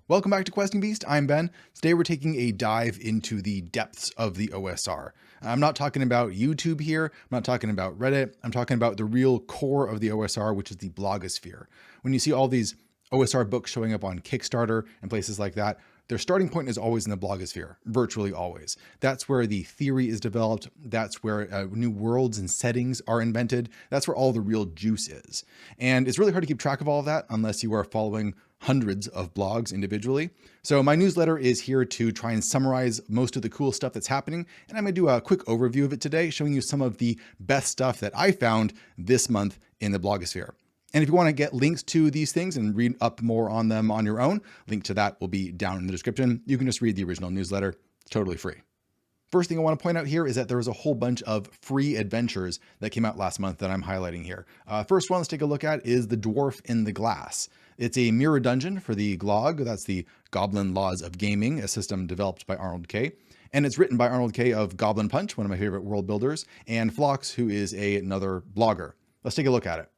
Welcome back to Questing Beast. I'm Ben. Today we're taking a dive into the depths of the OSR. I'm not talking about YouTube here. I'm not talking about Reddit. I'm talking about the real core of the OSR, which is the blogosphere. When you see all these OSR books showing up on Kickstarter and places like that, their starting point is always in the blogosphere, virtually always. That's where the theory is developed. That's where new worlds and settings are invented. That's where all the real juice is. And it's really hard to keep track of all of that unless you are following hundreds of blogs individually. So my newsletter is here to try and summarize most of the cool stuff that's happening. And I'm gonna do a quick overview of it today, showing you some of the best stuff that I found this month in the blogosphere. And if you want to get links to these things and read up more on them on your own, link to that will be down in the description. You can just read the original newsletter. It's totally free. First thing I want to point out here is that there was a whole bunch of free adventures that came out last month that I'm highlighting here. First one let's take a look at is the Dwarf in the Glass. It's a mirror dungeon for the GLOG, that's the Goblin Laws of Gaming, a system developed by Arnold K. And it's written by Arnold K of Goblin Punch, one of my favorite world builders, and Phlox, who is another blogger. Let's take a look at it.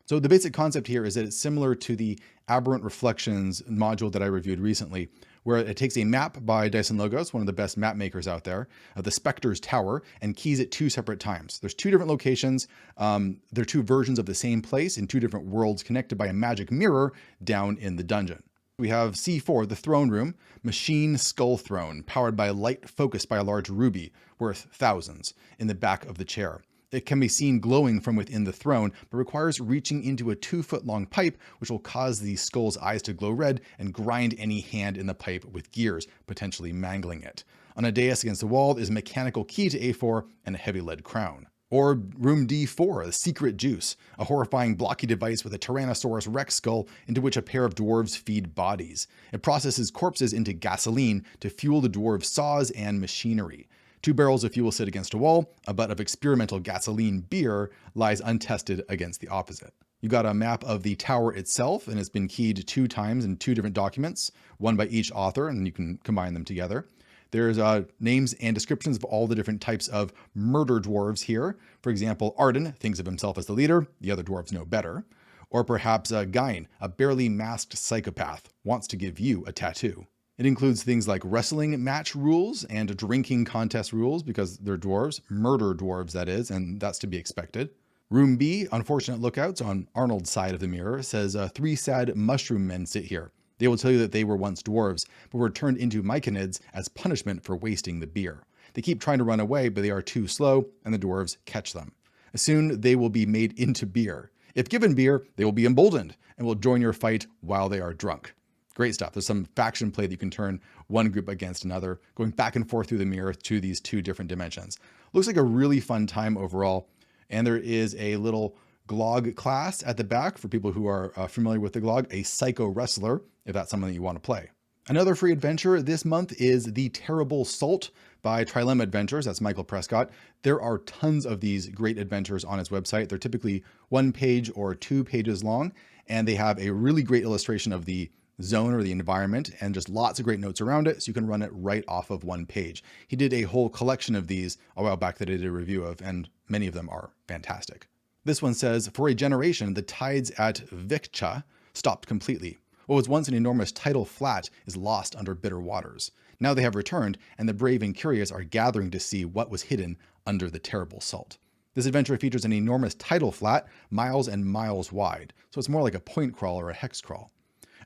So the basic concept here is that it's similar to the Aberrant Reflections module that I reviewed recently, where it takes a map by Dyson Logos, one of the best map makers out there, of the Spectre's Tower, and keys it two separate times. There's two different locations. They're two versions of the same place in two different worlds connected by a magic mirror down in the dungeon. We have C4, the throne room, machine skull throne, powered by light focused by a large ruby, worth thousands, in the back of the chair. It can be seen glowing from within the throne, but requires reaching into a 2-foot-long pipe, which will cause the skull's eyes to glow red and grind any hand in the pipe with gears, potentially mangling it. On a dais against the wall is a mechanical key to A4 and a heavy lead crown. Or Room D4, the Secret Juice, a horrifying blocky device with a Tyrannosaurus Rex skull into which a pair of dwarves feed bodies. It processes corpses into gasoline to fuel the dwarves' saws and machinery. 2 barrels of fuel sit against a wall, a butt of experimental gasoline beer lies untested against the opposite. You got a map of the tower itself, and it's been keyed 2 times in 2 different documents, one by each author, and you can combine them together. There's names and descriptions of all the different types of murder dwarves here. For example, Arden thinks of himself as the leader, the other dwarves know better. Or perhaps Gain, a barely masked psychopath, wants to give you a tattoo. It includes things like wrestling match rules and drinking contest rules because they're dwarves, murder dwarves that is, and that's to be expected. Room B, unfortunate lookouts on Arnold's side of the mirror, says 3 sad mushroom men sit here. They will tell you that they were once dwarves, but were turned into myconids as punishment for wasting the beer. They keep trying to run away, but they are too slow, and the dwarves catch them. Soon they will be made into beer. If given beer, they will be emboldened and will join your fight while they are drunk. Great stuff. There's some faction play that you can turn one group against another, going back and forth through the mirror to these 2 different dimensions. Looks like a really fun time overall. And there is a little GLOG class at the back for people who are familiar with the GLOG, a Psycho Wrestler, if that's something that you want to play. Another free adventure this month is The Terrible Salt by Trilemma Adventures. That's Michael Prescott. There are tons of these great adventures on his website. They're typically 1 page or 2 pages long, and they have a really great illustration of the zone or the environment and just lots of great notes around it, so you can run it right off of 1 page. He did a whole collection of these a while back that I did a review of, and many of them are fantastic. This one says, for a generation, the tides at Vikcha stopped completely. What was once an enormous tidal flat is lost under bitter waters. Now they have returned, and the brave and curious are gathering to see what was hidden under the terrible salt. This adventure features an enormous tidal flat, miles and miles wide, so it's more like a point crawl or a hex crawl.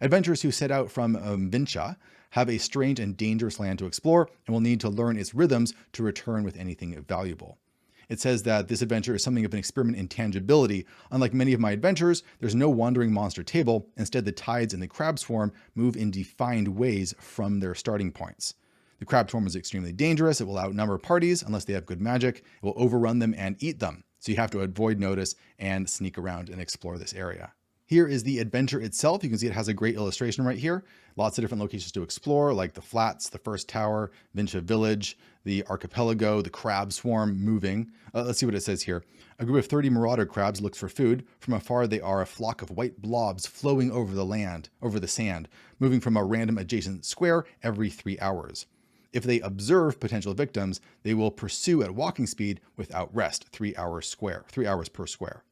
Adventurers who set out from Vincha have a strange and dangerous land to explore and will need to learn its rhythms to return with anything valuable. It says that this adventure is something of an experiment in tangibility. Unlike many of my adventures, there's no wandering monster table. Instead, the tides and the crab swarm move in defined ways from their starting points. The crab swarm is extremely dangerous. It will outnumber parties unless they have good magic. It will overrun them and eat them. So you have to avoid notice and sneak around and explore this area. Here is the adventure itself. You can see it has a great illustration right here. Lots of different locations to explore, like the flats, the first tower, Vincha village, the archipelago, the crab swarm moving. Let's see what it says here. A group of 30 marauder crabs looks for food. From afar, they are a flock of white blobs flowing over the sand, moving from a random adjacent square every 3 hours. If they observe potential victims, they will pursue at walking speed without rest, 3 hours per square.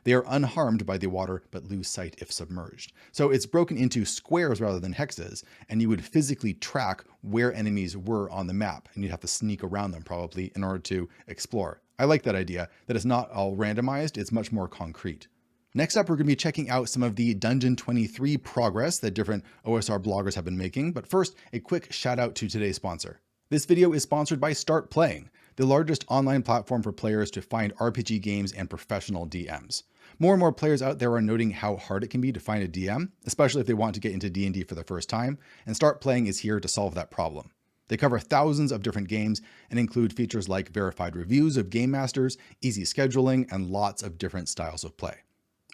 They are unharmed by the water, but lose sight if submerged. So it's broken into squares rather than hexes, and you would physically track where enemies were on the map, and you'd have to sneak around them probably in order to explore. I like that idea, that it's not all randomized, it's much more concrete. Next up, we're going to be checking out some of the Dungeon 23 progress that different OSR bloggers have been making, but first, a quick shout out to today's sponsor. This video is sponsored by Start Playing, the largest online platform for players to find RPG games and professional DMs. More and more players out there are noting how hard it can be to find a DM, especially if they want to get into D&D for the first time, and Start Playing is here to solve that problem. They cover thousands of different games and include features like verified reviews of game masters, easy scheduling, and lots of different styles of play.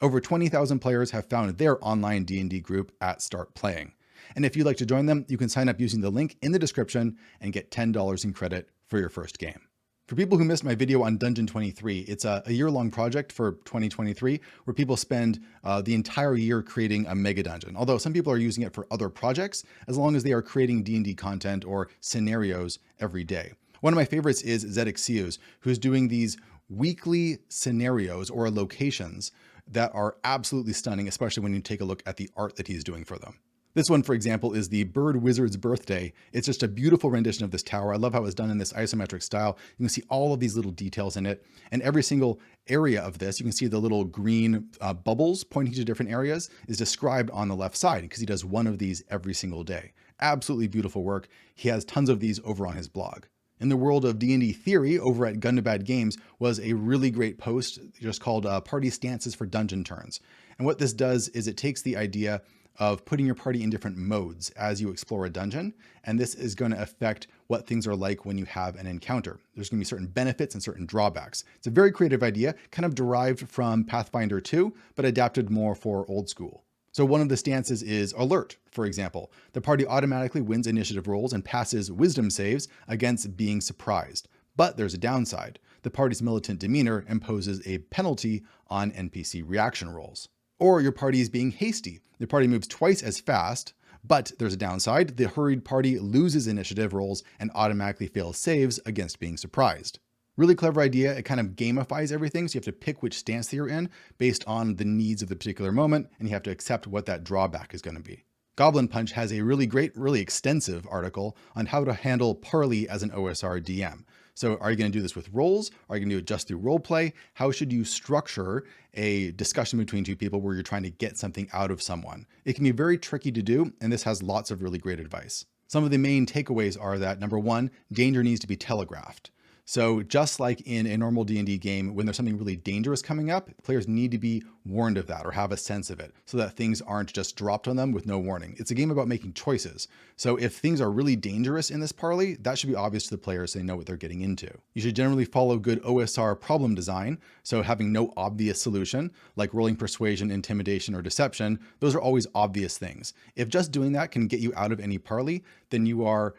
Over 20,000 players have found their online D&D group at Start Playing. And if you'd like to join them, you can sign up using the link in the description and get $10 in credit for your first game. For people who missed my video on Dungeon 23, it's a year-long project for 2023 where people spend the entire year creating a mega dungeon. Although some people are using it for other projects, as long as they are creating D&D content or scenarios every day. One of my favorites is Zedek, who's doing these weekly scenarios or locations that are absolutely stunning, especially when you take a look at the art that he's doing for them. This one, for example, is the Bird Wizard's birthday. It's just a beautiful rendition of this tower. I love how it's done in this isometric style. You can see all of these little details in it. And every single area of this, you can see the little green bubbles pointing to different areas, is described on the left side because he does one of these every single day. Absolutely beautiful work. He has tons of these over on his blog. In the world of D&D theory, over at Gun to Bad Games was a really great post just called Party Stances for Dungeon Turns. And what this does is it takes the idea of putting your party in different modes as you explore a dungeon. And this is going to affect what things are like when you have an encounter. There's going to be certain benefits and certain drawbacks. It's a very creative idea, kind of derived from Pathfinder 2, but adapted more for old school. So one of the stances is alert, for example. The party automatically wins initiative rolls and passes wisdom saves against being surprised. But there's a downside. The party's militant demeanor imposes a penalty on NPC reaction rolls. Or your party is being hasty. The party moves twice as fast, but there's a downside. The hurried party loses initiative rolls and automatically fails saves against being surprised. Really clever idea. It kind of gamifies everything. So you have to pick which stance you're in based on the needs of the particular moment, and you have to accept what that drawback is going to be. Goblin Punch has a really great, really extensive article on how to handle parley as an OSR DM. So are you going to do this with rolls? Are you going to do it just through role play? How should you structure a discussion between two people where you're trying to get something out of someone? It can be very tricky to do, and this has lots of really great advice. Some of the main takeaways are that, number one, danger needs to be telegraphed. So just like in a normal D&D game, when there's something really dangerous coming up, players need to be warned of that or have a sense of it so that things aren't just dropped on them with no warning. It's a game about making choices. So if things are really dangerous in this parley, that should be obvious to the players so they know what they're getting into. You should generally follow good OSR problem design. So having no obvious solution, like rolling persuasion, intimidation, or deception, those are always obvious things. If just doing that can get you out of any parley, then you are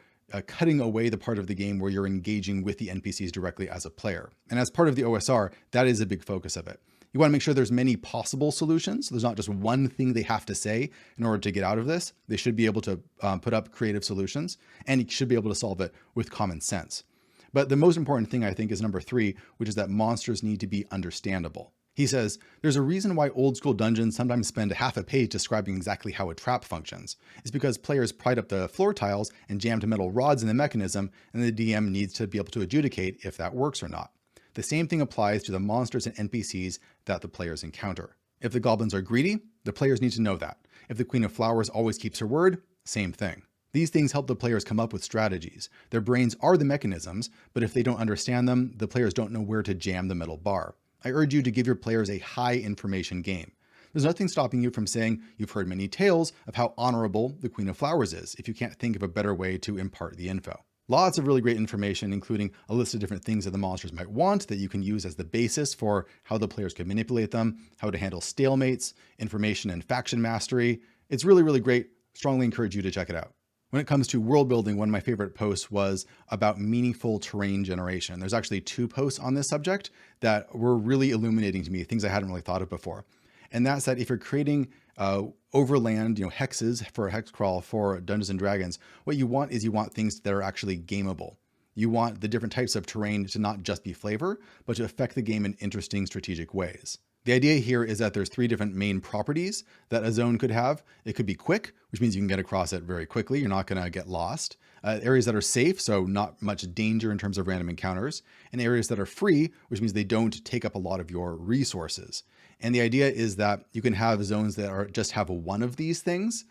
cutting away the part of the game where you're engaging with the NPCs directly as a player. And as part of the OSR, that is a big focus of it. You want to make sure there's many possible solutions. There's not just one thing they have to say in order to get out of this. They should be able to put up creative solutions, and you should be able to solve it with common sense. But the most important thing, I think, is number 3, which is that monsters need to be understandable. He says, there's a reason why old school dungeons sometimes spend half a page describing exactly how a trap functions. It's because players pried up the floor tiles and jammed metal rods in the mechanism, and the DM needs to be able to adjudicate if that works or not. The same thing applies to the monsters and NPCs that the players encounter. If the goblins are greedy, the players need to know that. If the Queen of Flowers always keeps her word, same thing. These things help the players come up with strategies. Their brains are the mechanisms, but if they don't understand them, the players don't know where to jam the metal bar. I urge you to give your players a high information game. There's nothing stopping you from saying you've heard many tales of how honorable the Queen of Flowers is if you can't think of a better way to impart the info. Lots of really great information, including a list of different things that the monsters might want that you can use as the basis for how the players can manipulate them, how to handle stalemates, information and faction mastery. It's really, really great. Strongly encourage you to check it out. When it comes to world building, one of my favorite posts was about meaningful terrain generation. There's actually 2 posts on this subject that were really illuminating to me, things I hadn't really thought of before. And that's that if you're creating overland, hexes for a hex crawl for Dungeons and Dragons, what you want is you want things that are actually gameable. You want the different types of terrain to not just be flavor, but to affect the game in interesting strategic ways. The idea here is that there's 3 different main properties that a zone could have. It could be quick, which means you can get across it very quickly. You're not going to get lost. Areas that are safe, so not much danger in terms of random encounters, and areas that are free, which means they don't take up a lot of your resources. And the idea is that you can have zones that are just have one of these things,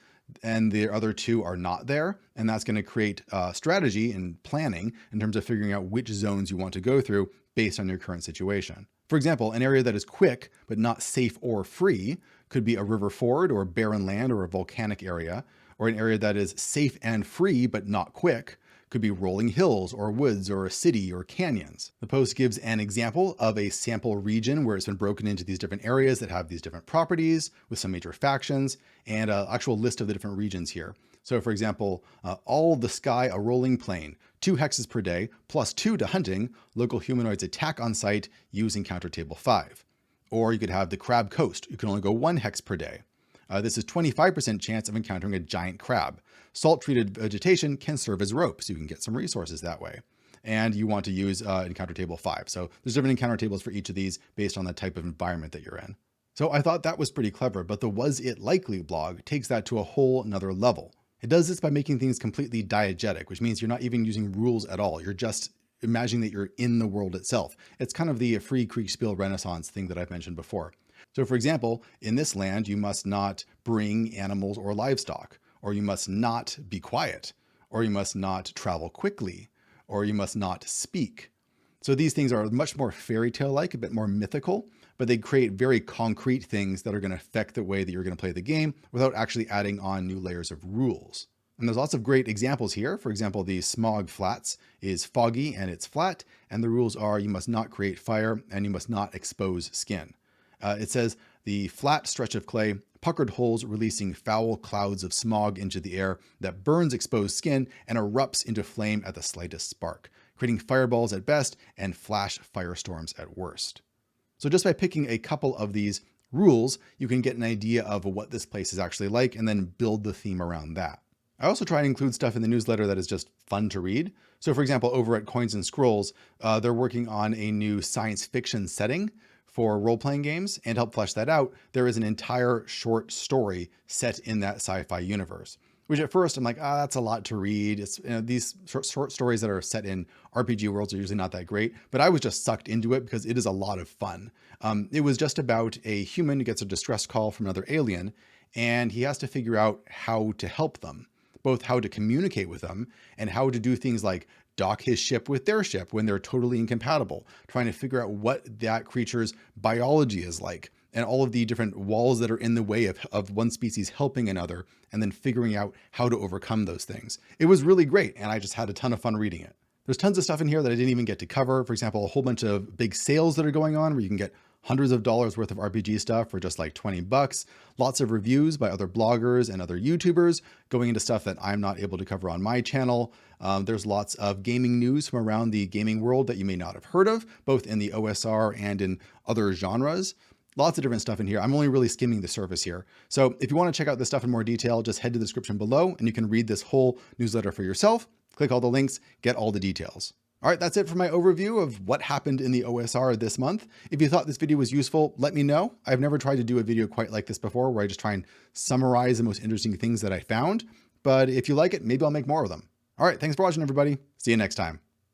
and the other 2 are not there. And that's going to create strategy and planning in terms of figuring out which zones you want to go through based on your current situation. For example, an area that is quick but not safe or free could be a river ford or barren land or a volcanic area, or an area that is safe and free but not quick could be rolling hills or woods or a city or canyons. The post gives an example of a sample region where it's been broken into these different areas that have these different properties with some major factions, and an actual list of the different regions here. So for example, all the sky a rolling plain, 2 hexes per day, plus 2 to hunting, local humanoids attack on site, use encounter table 5. Or you could have the crab coast, you can only go 1 hex per day. This is 25% chance of encountering a giant crab. Salt-treated vegetation can serve as rope, so you can get some resources that way. And you want to use encounter table 5. So there's different encounter tables for each of these based on the type of environment that you're in. So I thought that was pretty clever, but the Was It Likely blog takes that to a whole nother level. It does this by making things completely diegetic, which means you're not even using rules at all. You're just imagining that you're in the world itself. It's kind of the free Kriegspiel Renaissance thing that I've mentioned before. So for example, in this land, you must not bring animals or livestock, or you must not be quiet, or you must not travel quickly, or you must not speak. So these things are much more fairy tale-like, a bit more mythical, but they create very concrete things that are going to affect the way that you're going to play the game without actually adding on new layers of rules. And there's lots of great examples here. For example, the Smog Flats is foggy and it's flat, and the rules are you must not create fire and you must not expose skin. It says the flat stretch of clay, puckered holes releasing foul clouds of smog into the air that burns exposed skin and erupts into flame at the slightest spark, creating fireballs at best and flash firestorms at worst. So just by picking a couple of these rules, you can get an idea of what this place is actually like and then build the theme around that. I also try and include stuff in the newsletter that is just fun to read. So for example, over at Coins and Scrolls, they're working on a new science fiction setting for role-playing games, and to help flesh that out, there is an entire short story set in that sci-fi universe, which at first I'm like, that's a lot to read. It's, these short stories that are set in RPG worlds are usually not that great, but I was just sucked into it because it is a lot of fun. It was just about a human who gets a distress call from another alien, and he has to figure out how to help them, both how to communicate with them and how to do things like dock his ship with their ship when they're totally incompatible, trying to figure out what that creature's biology is like, and all of the different walls that are in the way of one species helping another, and then figuring out how to overcome those things. It was really great, and I just had a ton of fun reading it. There's tons of stuff in here that I didn't even get to cover. For example, a whole bunch of big sales that are going on where you can get hundreds of dollars worth of RPG stuff for just like 20 bucks. Lots of reviews by other bloggers and other YouTubers going into stuff that I'm not able to cover on my channel. There's lots of gaming news from around the gaming world that you may not have heard of, both in the OSR and in other genres. Lots of different stuff in here. I'm only really skimming the surface here. So if you want to check out this stuff in more detail, just head to the description below and you can read this whole newsletter for yourself. Click all the links, get all the details. All right, that's it for my overview of what happened in the OSR this month. If you thought this video was useful, let me know. I've never tried to do a video quite like this before, where I just try and summarize the most interesting things that I found. But if you like it, maybe I'll make more of them. All right, thanks for watching, everybody. See you next time.